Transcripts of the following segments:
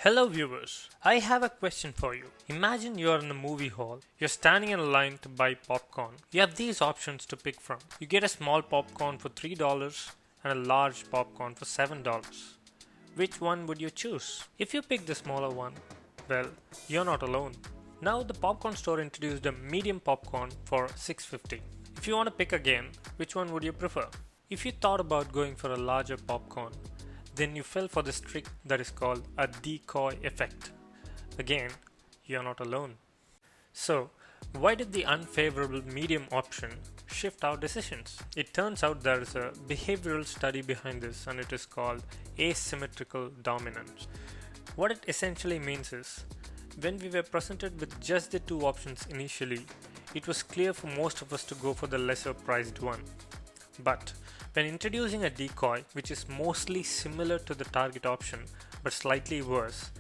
Hello viewers, I have a question for you. Imagine you're in a movie hall, you're standing in a line to buy popcorn. You have these options to pick from. You get a small popcorn for $3 and a large popcorn for $7. Which one would you choose? If you pick the smaller one, well, you're not alone. Now the popcorn store introduced a medium popcorn for $6.50. If you want to pick again, which one would you prefer? If you thought about going for a larger popcorn, then you fell for this trick that is called a decoy effect. Again, you're not alone. So, why did the unfavorable medium option shift our decisions? It turns out there is a behavioral study behind this, and it is called asymmetrical dominance. What it essentially means is, when we were presented with just the two options initially, it was clear for most of us to go for the lesser priced one. But when introducing a decoy, which is mostly similar to the target option but slightly worse,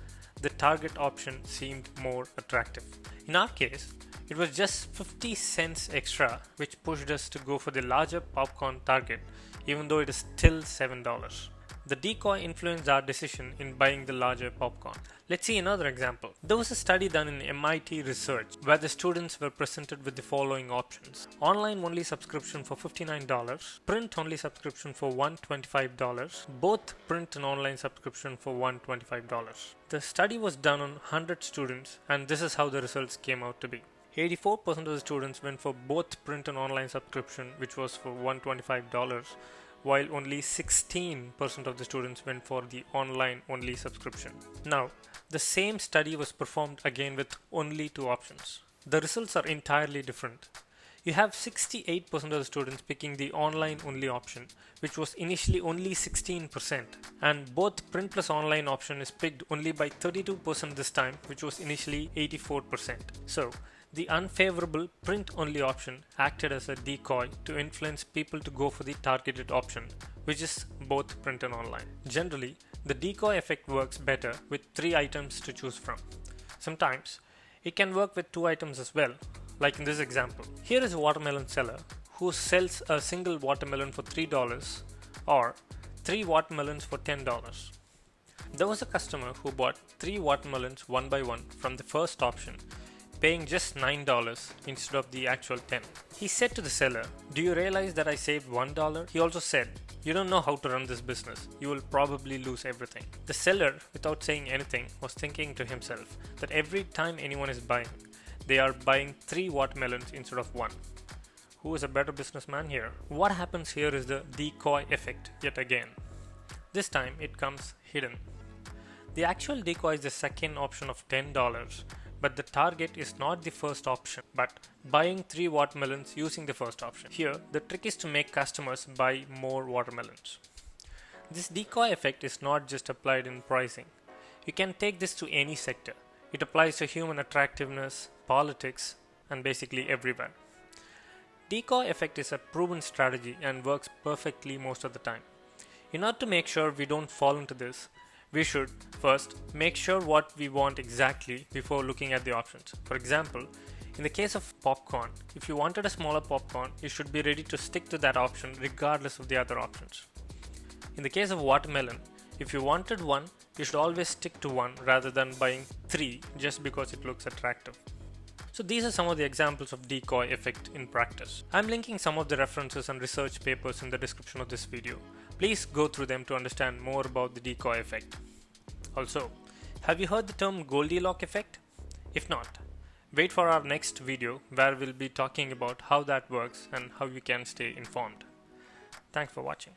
the target option seemed more attractive. In our case, it was just 50 cents extra, which pushed us to go for the larger popcorn target, even though it is still $7. The decoy influenced our decision in buying the larger popcorn. Let's see another example. There was a study done in MIT research where the students were presented with the following options: online only subscription for $59, print only subscription for $125, both print and online subscription for $125. The study was done on 100 students, and this is how the results came out to be. 84% of the students went for both print and online subscription, which was for $125, while only 16% of the students went for the online only subscription. Now, the same study was performed again with only two options. The results are entirely different. You have 68% of the students picking the online only option, which was initially only 16%, and both print plus online option is picked only by 32% this time, which was initially 84%. So, the unfavorable print-only option acted as a decoy to influence people to go for the targeted option, which is both print and online. Generally, the decoy effect works better with 3 items to choose from. Sometimes, it can work with 2 items as well, like in this example. Here is a watermelon seller who sells a single watermelon for $3 or 3 watermelons for $10. There was a customer who bought 3 watermelons one by one from the first option, paying just $9 instead of the actual $10. He said to the seller, "Do you realize that I saved $1? He also said, "You don't know how to run this business. You will probably lose everything." The seller, without saying anything, was thinking to himself that every time anyone is buying, they are buying 3 watermelons instead of 1. Who is a better businessman here? What happens here is the decoy effect yet again. This time it comes hidden. The actual decoy is the second option of $10, but the target is not the first option, but buying 3 watermelons using the first option. Here, the trick is to make customers buy more watermelons. This decoy effect is not just applied in pricing. You can take this to any sector. It applies to human attractiveness, politics, and basically everywhere. Decoy effect is a proven strategy and works perfectly most of the time. In order to make sure we don't fall into this, we should first make sure what we want exactly before looking at the options. For example, in the case of popcorn, if you wanted a smaller popcorn, you should be ready to stick to that option regardless of the other options. In the case of watermelon, if you wanted one, you should always stick to one rather than buying 3 just because it looks attractive. So these are some of the examples of decoy effect in practice. I'm linking some of the references and research papers in the description of this video. Please go through them to understand more about the decoy effect. Also, have you heard the term Goldilock effect? If not, wait for our next video where we'll be talking about how that works and how you can stay informed. Thanks for watching.